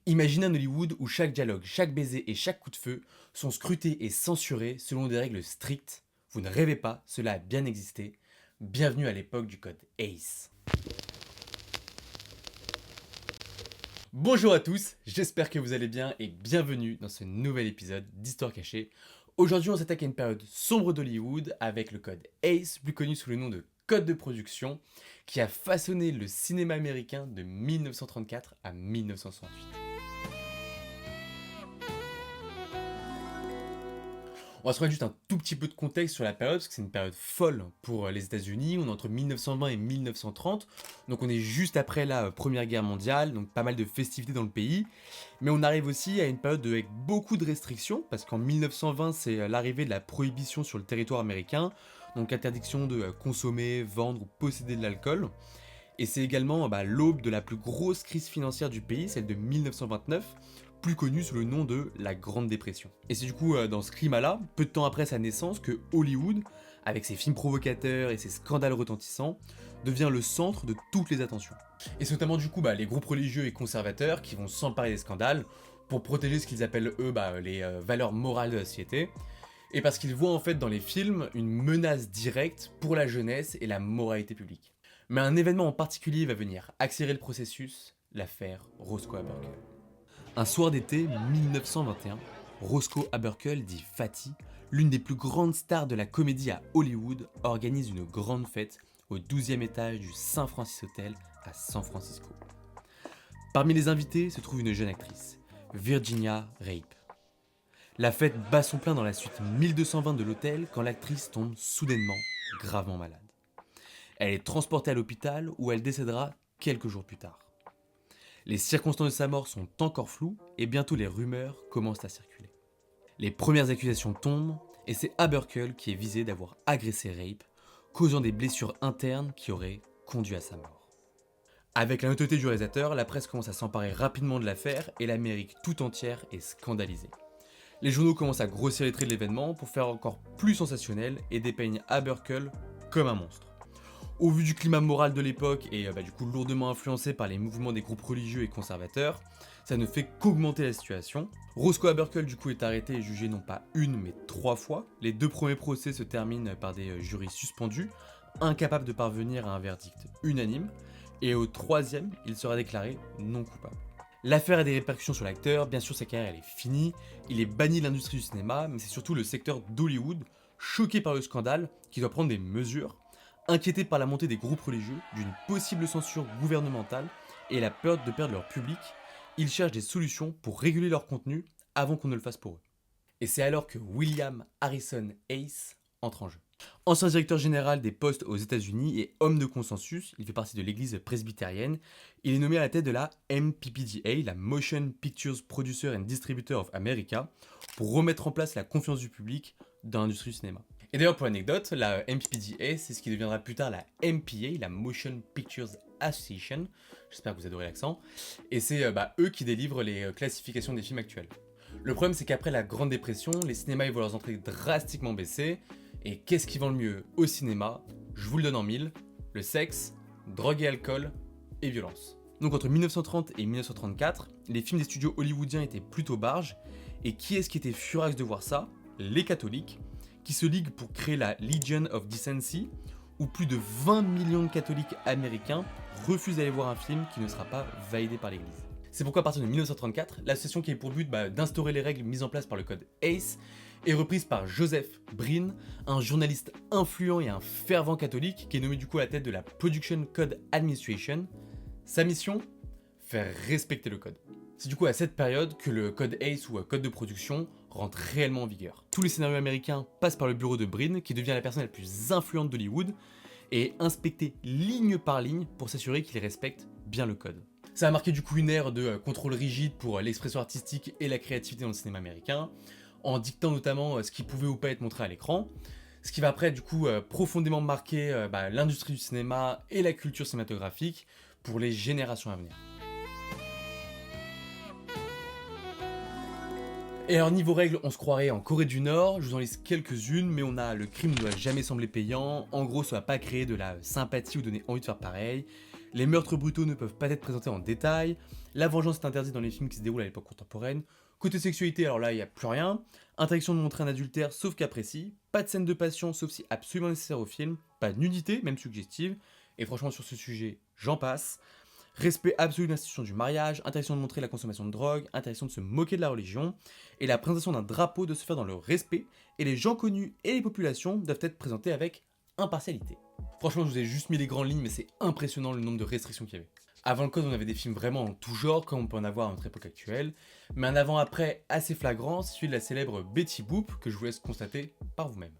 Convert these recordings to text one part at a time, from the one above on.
Imaginez un Hollywood où chaque dialogue, chaque baiser et chaque coup de feu sont scrutés et censurés selon des règles strictes. Vous ne rêvez pas, cela a bien existé. Bienvenue à l'époque du code ACE. Bonjour à tous, j'espère que vous allez bien et bienvenue dans ce nouvel épisode d'Histoire cachée. Aujourd'hui on s'attaque à une période sombre d'Hollywood avec le code ACE, plus connu sous le nom de code de production, qui a façonné le cinéma américain de 1934 à 1968. On va se remettre juste un tout petit peu de contexte sur la période, parce que c'est une période folle pour les États-Unis. On est entre 1920 et 1930, donc on est juste après la Première Guerre mondiale, donc pas mal de festivités dans le pays. Mais on arrive aussi à une période avec beaucoup de restrictions, parce qu'en 1920, c'est l'arrivée de la prohibition sur le territoire américain, donc interdiction de consommer, vendre ou posséder de l'alcool. Et c'est également l'aube de la plus grosse crise financière du pays, celle de 1929, plus connue sous le nom de la Grande Dépression. Et c'est du coup dans ce climat-là, peu de temps après sa naissance, que Hollywood, avec ses films provocateurs et ses scandales retentissants, devient le centre de toutes les attentions. Et c'est notamment du coup les groupes religieux et conservateurs qui vont s'emparer des scandales pour protéger ce qu'ils appellent eux les valeurs morales de la société, et parce qu'ils voient en fait dans les films une menace directe pour la jeunesse et la moralité publique. Mais un événement en particulier va venir accélérer le processus, l'affaire Roscoe Haberkel. Un soir d'été 1921, Roscoe Haberkel, dit Fatty, l'une des plus grandes stars de la comédie à Hollywood, organise une grande fête au 12e étage du St. Francis Hotel à San Francisco. Parmi les invités se trouve une jeune actrice, Virginia Rape. La fête bat son plein dans la suite 1220 de l'hôtel quand l'actrice tombe soudainement gravement malade. Elle est transportée à l'hôpital où elle décédera quelques jours plus tard. Les circonstances de sa mort sont encore floues et bientôt les rumeurs commencent à circuler. Les premières accusations tombent et c'est Haberkel qui est visé d'avoir agressé Rape, causant des blessures internes qui auraient conduit à sa mort. Avec la notoriété du réalisateur, la presse commence à s'emparer rapidement de l'affaire et l'Amérique tout entière est scandalisée. Les journaux commencent à grossir les traits de l'événement pour faire encore plus sensationnel et dépeignent Haberkel comme un monstre. Au vu du climat moral de l'époque et du coup lourdement influencé par les mouvements des groupes religieux et conservateurs, ça ne fait qu'augmenter la situation. Roscoe Haberkel du coup est arrêté et jugé non pas une mais 3 fois. Les 2 premiers procès se terminent par des jurys suspendus, incapables de parvenir à un verdict unanime, et au 3e, il sera déclaré non coupable. L'affaire a des répercussions sur l'acteur, bien sûr sa carrière elle est finie, il est banni de l'industrie du cinéma, mais c'est surtout le secteur d'Hollywood, choqué par le scandale, qui doit prendre des mesures. Inquiétés par la montée des groupes religieux, d'une possible censure gouvernementale et la peur de perdre leur public, ils cherchent des solutions pour réguler leur contenu avant qu'on ne le fasse pour eux. Et c'est alors que William Harrison Ace entre en jeu. Ancien directeur général des postes aux États-Unis et homme de consensus, il fait partie de l'église presbytérienne, il est nommé à la tête de la MPPDA, la Motion Pictures Producer and Distributor of America, pour remettre en place la confiance du public dans l'industrie du cinéma. Et d'ailleurs, pour l'anecdote, la MPPDA, c'est ce qui deviendra plus tard la MPA, la Motion Pictures Association. J'espère que vous adorez l'accent. Et c'est eux qui délivrent les classifications des films actuels. Le problème, c'est qu'après la Grande Dépression, les cinémas ils voient leurs entrées drastiquement baisser. Et qu'est-ce qui vend le mieux au cinéma? Je vous le donne en mille. Le sexe, drogue et alcool, et violence. Donc entre 1930 et 1934, les films des studios hollywoodiens étaient plutôt barges. Et qui est-ce qui était furax de voir ça? Les catholiques, qui se liguent pour créer la Legion of Decency, où plus de 20 millions de catholiques américains refusent d'aller voir un film qui ne sera pas validé par l'église. C'est pourquoi à partir de 1934, l'association qui a pour but d'instaurer les règles mises en place par le code ACE est reprise par Joseph Breen, un journaliste influent et un fervent catholique qui est nommé du coup à la tête de la Production Code Administration. Sa mission? Faire respecter le code. C'est du coup à cette période que le code ACE ou code de production rentre réellement en vigueur. Tous les scénarios américains passent par le bureau de Breen, qui devient la personne la plus influente d'Hollywood, et est inspecté ligne par ligne pour s'assurer qu'il respecte bien le code. Ça a marqué du coup une ère de contrôle rigide pour l'expression artistique et la créativité dans le cinéma américain, en dictant notamment ce qui pouvait ou pas être montré à l'écran, ce qui va après du coup profondément marquer l'industrie du cinéma et la culture cinématographique pour les générations à venir. Et alors niveau règles, on se croirait en Corée du Nord, je vous en liste quelques-unes, mais on a le crime ne doit jamais sembler payant, en gros ça va pas créer de la sympathie ou donner envie de faire pareil, les meurtres brutaux ne peuvent pas être présentés en détail, la vengeance est interdite dans les films qui se déroulent à l'époque contemporaine, côté sexualité, alors là, il n'y a plus rien, interdiction de montrer un adultère sauf cas précis, pas de scène de passion sauf si absolument nécessaire au film, pas de nudité, même suggestive, et franchement sur ce sujet, j'en passe. Respect absolu de l'institution du mariage, interdiction de montrer la consommation de drogue, interdiction de se moquer de la religion, et la présentation d'un drapeau doit se faire dans le respect, et les gens connus et les populations doivent être présentés avec impartialité. Franchement, je vous ai juste mis les grandes lignes, mais c'est impressionnant le nombre de restrictions qu'il y avait. Avant le code, on avait des films vraiment en tout genre, comme on peut en avoir à notre époque actuelle, mais un avant-après assez flagrant, c'est celui de la célèbre Betty Boop, que je vous laisse constater par vous-même.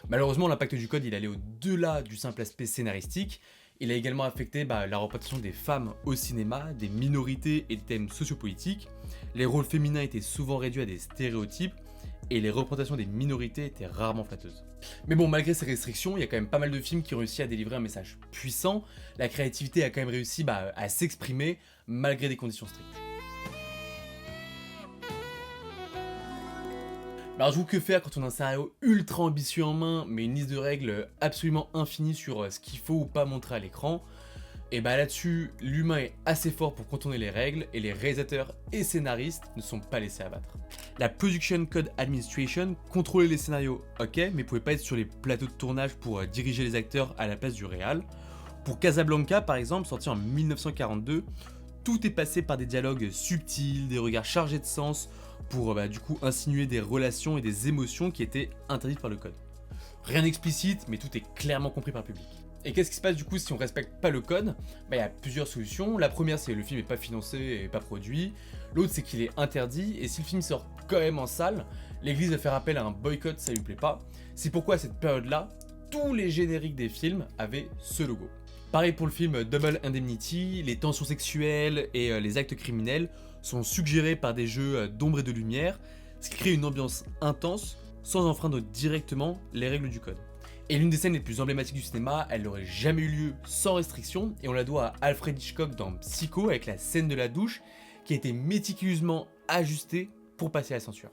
Malheureusement, l'impact du code, il allait au-delà du simple aspect scénaristique. Il a également affecté la représentation des femmes au cinéma, des minorités et des thèmes sociopolitiques. Les rôles féminins étaient souvent réduits à des stéréotypes et les représentations des minorités étaient rarement flatteuses. Mais bon, malgré ces restrictions, il y a quand même pas mal de films qui ont réussi à délivrer un message puissant. La créativité a quand même réussi à s'exprimer malgré des conditions strictes. Alors du coup, que faire quand on a un scénario ultra ambitieux en main, mais une liste de règles absolument infinie sur ce qu'il faut ou pas montrer à l'écran? Et bah là-dessus, l'humain est assez fort pour contourner les règles, et les réalisateurs et scénaristes ne sont pas laissés abattre. La Production Code Administration contrôlait les scénarios, ok, mais pouvait pas être sur les plateaux de tournage pour diriger les acteurs à la place du réal. Pour Casablanca par exemple, sorti en 1942, tout est passé par des dialogues subtils, des regards chargés de sens, pour du coup insinuer des relations et des émotions qui étaient interdites par le code. Rien d'explicite, mais tout est clairement compris par le public. Et qu'est-ce qui se passe du coup si on respecte pas le code? Il y a plusieurs solutions. La première, c'est que le film est pas financé et pas produit. L'autre, c'est qu'il est interdit, et si le film sort quand même en salle, l'église va faire appel à un boycott, ça lui plaît pas. C'est pourquoi à cette période-là, tous les génériques des films avaient ce logo. Pareil pour le film Double Indemnity, les tensions sexuelles et les actes criminels sont suggérés par des jeux d'ombre et de lumière, ce qui crée une ambiance intense sans enfreindre directement les règles du code. Et l'une des scènes les plus emblématiques du cinéma, elle n'aurait jamais eu lieu sans restriction, et on la doit à Alfred Hitchcock dans Psycho avec la scène de la douche qui a été méticuleusement ajustée pour passer la censure.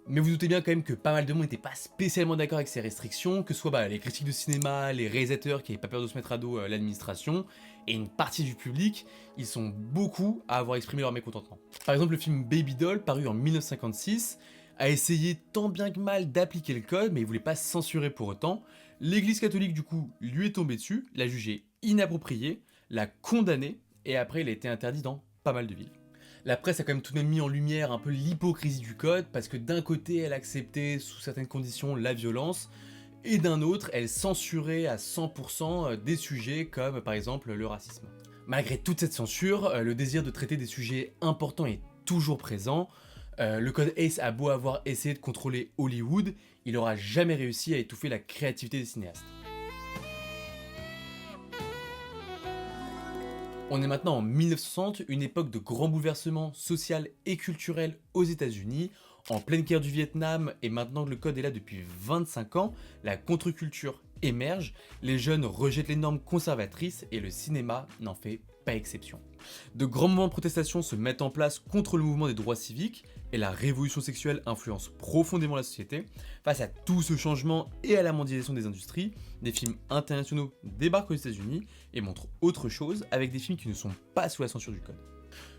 Mais vous doutez bien quand même que pas mal de monde n'était pas spécialement d'accord avec ces restrictions, que ce soit les critiques de cinéma, les réalisateurs qui n'avaient pas peur de se mettre à dos l'administration, et une partie du public, ils sont beaucoup à avoir exprimé leur mécontentement. Par exemple, le film Baby Doll, paru en 1956, a essayé tant bien que mal d'appliquer le code, mais il voulait pas se censurer pour autant. L'église catholique du coup lui est tombée dessus, l'a jugé inapproprié, l'a condamné, et après il a été interdit dans pas mal de villes. La presse a quand même tout de même mis en lumière un peu l'hypocrisie du code, parce que d'un côté elle acceptait sous certaines conditions la violence, et d'un autre elle censurait à 100% des sujets comme par exemple le racisme. Malgré toute cette censure, le désir de traiter des sujets importants est toujours présent. Le code ACE a beau avoir essayé de contrôler Hollywood, il n'aura jamais réussi à étouffer la créativité des cinéastes. On est maintenant en 1960, une époque de grands bouleversements social et culturel aux États-Unis, en pleine guerre du Vietnam, et maintenant que le code est là depuis 25 ans, la contre-culture émerge, les jeunes rejettent les normes conservatrices et le cinéma n'en fait pas exception. De grands mouvements de protestation se mettent en place contre le mouvement des droits civiques, et la révolution sexuelle influence profondément la société. Face à tout ce changement et à la mondialisation des industries, des films internationaux débarquent aux États-Unis et montrent autre chose avec des films qui ne sont pas sous la censure du code.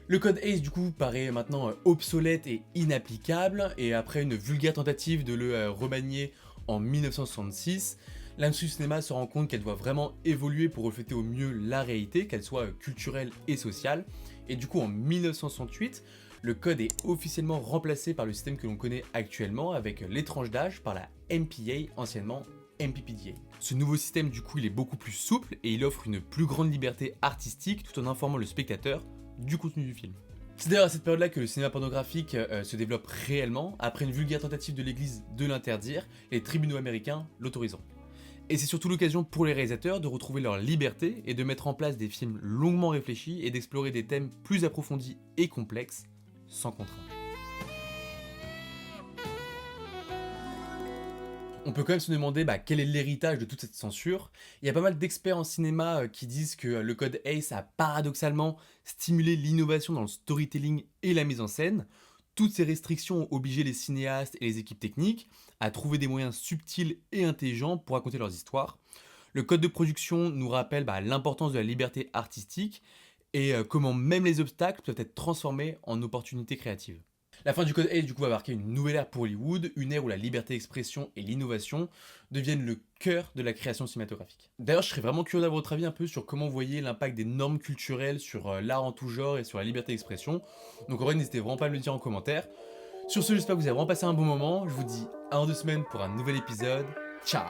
Le code ACE du coup paraît maintenant obsolète et inapplicable, et après une vulgaire tentative de le remanier en 1966, l'industrie du cinéma se rend compte qu'elle doit vraiment évoluer pour refléter au mieux la réalité, qu'elle soit culturelle et sociale, et du coup en 1968, le code est officiellement remplacé par le système que l'on connaît actuellement avec les tranches d'âge par la MPA, anciennement MPPDA. Ce nouveau système du coup il est beaucoup plus souple et il offre une plus grande liberté artistique tout en informant le spectateur du contenu du film. C'est d'ailleurs à cette période-là que le cinéma pornographique se développe réellement, après une vulgaire tentative de l'église de l'interdire, les tribunaux américains l'autorisant. Et c'est surtout l'occasion pour les réalisateurs de retrouver leur liberté et de mettre en place des films longuement réfléchis et d'explorer des thèmes plus approfondis et complexes, sans contrainte. On peut quand même se demander quel est l'héritage de toute cette censure. Il y a pas mal d'experts en cinéma qui disent que le code ACE a paradoxalement stimulé l'innovation dans le storytelling et la mise en scène. Toutes ces restrictions ont obligé les cinéastes et les équipes techniques à trouver des moyens subtils et intelligents pour raconter leurs histoires. Le code de production nous rappelle l'importance de la liberté artistique et comment même les obstacles peuvent être transformés en opportunités créatives. La fin du code Hays du coup va marquer une nouvelle ère pour Hollywood, une ère où la liberté d'expression et l'innovation deviennent le cœur de la création cinématographique. D'ailleurs, je serais vraiment curieux d'avoir votre avis un peu sur comment vous voyez l'impact des normes culturelles sur l'art en tout genre et sur la liberté d'expression. Donc en vrai, n'hésitez vraiment pas à me le dire en commentaire. Sur ce, j'espère que vous avez vraiment passé un bon moment. Je vous dis à dans 2 semaines pour un nouvel épisode. Ciao!